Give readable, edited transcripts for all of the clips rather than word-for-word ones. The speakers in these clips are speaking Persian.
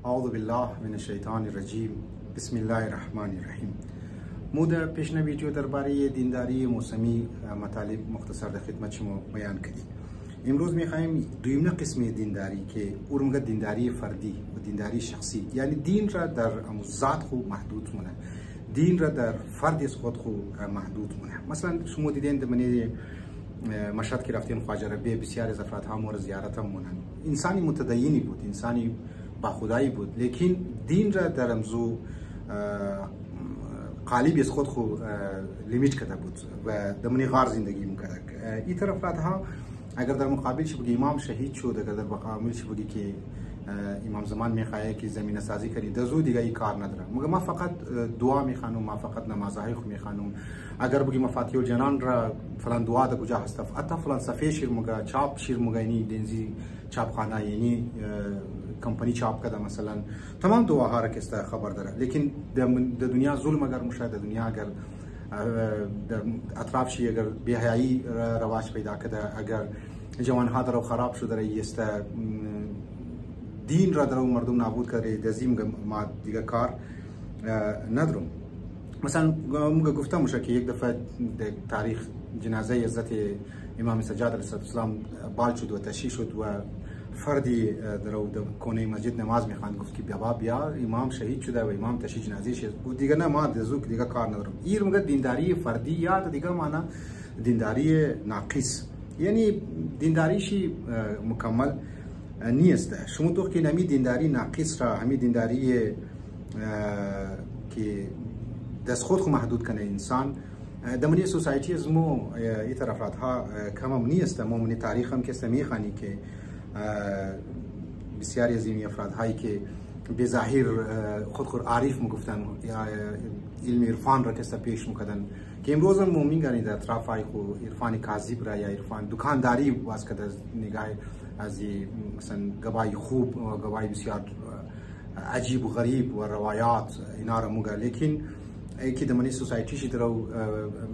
اعوذ بالله من الشیطان الرجیم. بسم الله الرحمن الرحیم. مو در پیشنه ویدیو درباره دینداری موسمی مطالب مختصر در خدمت شما بیان کردیم. امروز میخوایم دویمه قسم دینداری که اونم دینداری فردی و دینداری شخصی، یعنی دین را در ذات خود محدود مونه، دین را در فرد خود محدود مونه. مثلا شما دیدین در منی مشهد که رفتین خواجه ربیع بسیار از افراد ها مورد زیارت هم مونن. انسانی متدینی بود، انسانی با خدایی بود، لیکن دین را در امزو قالب از خود لیمیت کرده بود و دمنی غار زندگی میکرد. این طرف ها اگر در مقابل شو بگی امام شهید شد، اگر در مقابل شو بگی که امام زمان میخواه که زمینه سازی کردی، دزو دیگه این کار نداره. مگه ما فقط دعا میخوانم، ما فقط نمازهای خو میخوانم. اگر بگی مفاتیح الجنان را فلان دعا در کجا هست، حتی فلان صفحه شیر مگه چاپ شیر مگه نی دنزی چاپخانه یعنی کمپانی چاپ کرده مثلا تمام دعاها را کسته خبر داره. لیکن در دنیا ظلم اگر مشه، در دنیا اگر در اطراف شی اگر بی‌حیایی رواج پیدا کرده، اگر جوانها در خراب شده رایست دین را در مردم نابود کرده، دزیم ما دیگه کار ندارم. مثلا موږ گفتم میشه که یک دفعه در تاریخ جنازه حضرت امام سجاد علیه السلام بال شد و تشییع شد و فردی در کونه مسجد نماز میخواند، گفت که بیا امام شهید شده و امام تشییع جنازه شد. دیگه نه ما دزوک دیگه کار ندارم. این موږ دینداری فردی یا دیگه معنا دینداری ناقص، یعنی دینداریشی مکمل نیست. شما تو که نمی دینداری ناقص را، همی دینداری که دست خود محدود کنه انسان در منی سوسایتی از مو این طرف ها کم هم نیست. ما منی تاریخ هم که میخوانی که بسیاری از این افراد هایی که به ظاهر خود عارف میگفتن یا علم عرفان را که پیش میکردن، که امروز هم مومن گانی در اطراف های خو عرفان کاذب را یا عرفان دکانداری واس کرده از نگاه از مثلا گواهی خوب و گواهی بسیار عجیب و غریب و روایات اینا را موگه. لیکن که در منی سوسایتیشی درو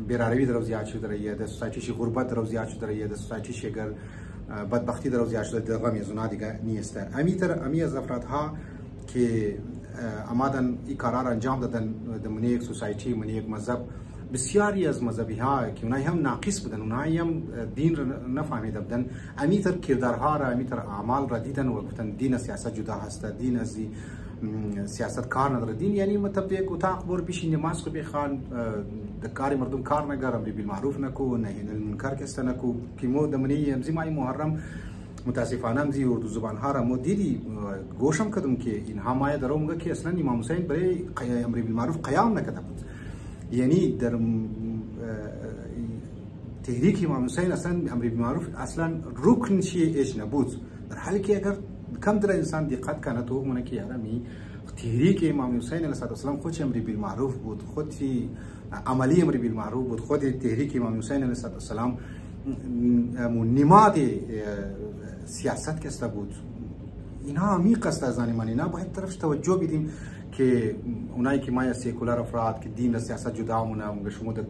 بیراروی درو زیاد شده، یا در سوسایتیشی غربت درو زیاد شده، یا در سوسایتیشی اگر بدبختی درو زیاد شده، در غم از اونا دیگه نیست. امی از افرادها که آمدن این کارا را انجام دادن در منی یک سوسایتی، منی یک مذهب، بسیاری از مذهبی ها که اونایی هم ناقص بودن، اونایی هم دین را نفهمیده بودن، امیتر کردارها را، امیتر اعمال را دیدن و گفتن دین از سیاست جدا هست، دین از سیاست کار نداره. دین یعنی مطلب یک اتاق بور پیش نماز خو بخوان، د کاری مردم کار نگر، امر بالمعروف نکو، نهی عن المنکر کست نکو. که مو دمنی امزی مای محرم متاسفانه امزی اردو زبان ها را مو دیدی گوشم کدم که اینها مایه درو مگه که اصلا امام حسین برای امر بالمعروف قیام نکرده بود. یعنی در تحریک امام حسین اصلا امر بالمعروف اصلا رکن ایش نبود، در حالی که اگر کم در انسان دقت کنه تو مونه که یارمی تحریک امام حسین علیه السلام خودش امر بالمعروف بود، خود عملی امر بالمعروف بود، خود تحریک امام حسین علیه السلام نماد سیاست کسته بود. اینها عمیق است از آن من، اینا باید طرفش توجه بدیم که اونایی که ما سیکولار افراد که دین و سیاست جدا مونه، شما در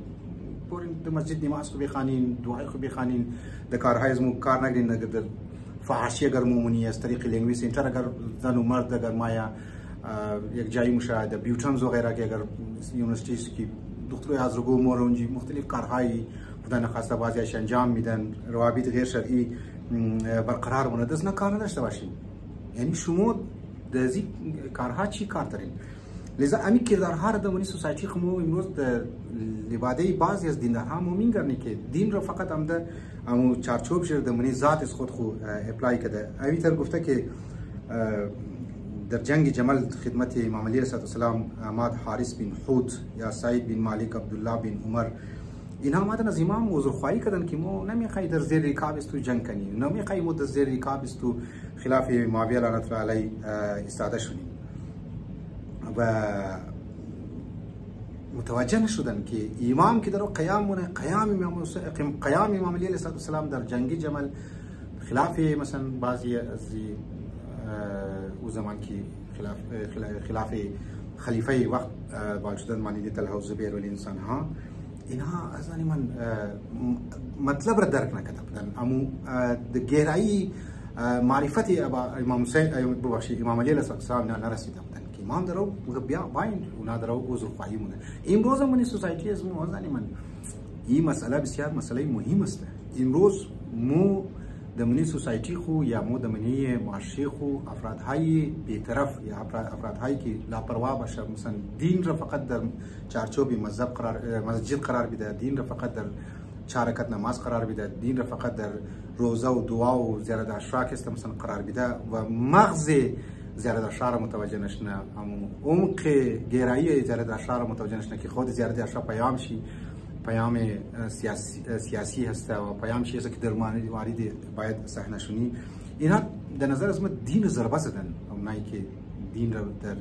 مسجد نماز خو بخوانین، دعای خو بخوانین، در کارهای از مو کار نگیرین، در فحاشی اگر مومنی از طریق لنگوی سنتر اگر زن و مرد اگر مایا یک جایی مشاهده بیوتنز و غیره که اگر یونیورسیتیز کی دکترای هازرگو مورونجی مختلف کارهای خدا نخواسته بازیش انجام میدن، روابط غیر شرعی برقرار مونه، دست کار نداشته باشین. یعنی شما دزی کارها چی کار دارین؟ لذا امی کردارها را در منی سوسایتی خمو امروز در لباده بعضی از دیندارها مومن گرنی که دین را فقط امده امو چارچوب شده در منی ذات از خود خو اپلای کرده. امیتر گفته که در جنگ جمل خدمت امام علی علیه السلام آمد حارث بن حوت یا سعید بن مالک عبدالله بن عمر، اینها آمدن از امام عذرخواهی کردن که ما نمیخوای در زیر رکاب استو جنگ کنی، نمیخوای ما در زیر رکاب استو خلاف معاویه لعنت الله علیه استاده شدیم و متوجه نشدن که امام که در قیام قیام امام علی علیه السلام در جنگ جمل خلاف مثلا بعضی از او زمان که خلاف خلیفه وقت بال شدن مانند طلحه و زبیر و انسان ها، اینها از من مطلب را درک نکرده بودن. امو گهرایی معرفت امام حسین ببخشید امام علی علیه السلام نرسیده بودن که امام درو بیا باین اونا درو عذر خواهی مونه. امروز من سوسایتی از مو من این مسئله بسیار مسئله مهم است. امروز مو دمنی سوسایتی خو یا مو دمنی معاشره خو افرادهای بی‌طرف یا افرادهایی که لاپروا باشه، مثلا دین را فقط در چارچوب مسجد قرار بده، دین را فقط در 4 رکعت نماز قرار بده، دین را فقط در روزه و دعا و زیارت اشراق است مثلا قرار بده و مغز زیارت اشراق متوجه نشنه، عمق گرایی زیارت اشراق متوجه نشنه که خود زیارت اشراق پیام شی، پیام سیاسی هست و پیام چیه که در وارد باید صحنه شونی. اینها در نظر از من دین ضربه زدن، اونایی که دین را در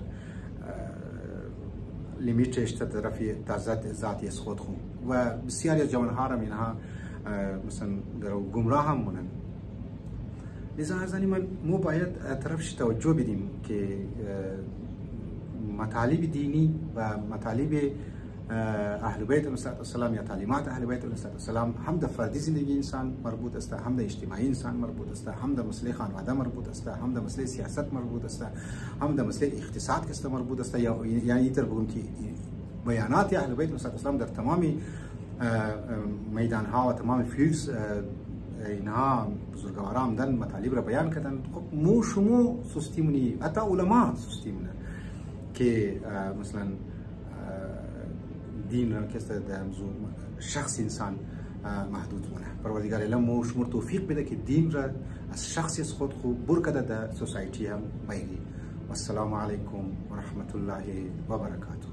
لیمیتش تا طرف ذاتی از خود خون و بسیاری از جوانها را اینها مثلا در گمراه هم مونن. لذا از من مو باید طرفش توجه بدیم که مطالب دینی و مطالب اهل بیت علیهم السلام یا تعلیمات اهل بیت علیهم السلام هم در فردی زندگی انسان مربوط است، هم در اجتماعی انسان مربوط است، هم در مسئله خانواده مربوط است، هم در مسئله سیاست مربوط است، هم در مسئله اقتصاد است مربوط است. یا یعنی اینطور بگم که بیانات اهل بیت علیهم السلام در تمام میدان ها و تمام فیلدز اینها بزرگواران دن مطالب را بیان کردن. خب مو شمو سستی مونی، حتی علما سستی مونه که مثلا دین را که در شخص انسان محدود مونه. پروردگار الهی مو شمور توفیق بده که دین را از شخصی از خود خوب برکده در سوسایتی هم بگیری. والسلام علیکم و رحمت الله و برکاته.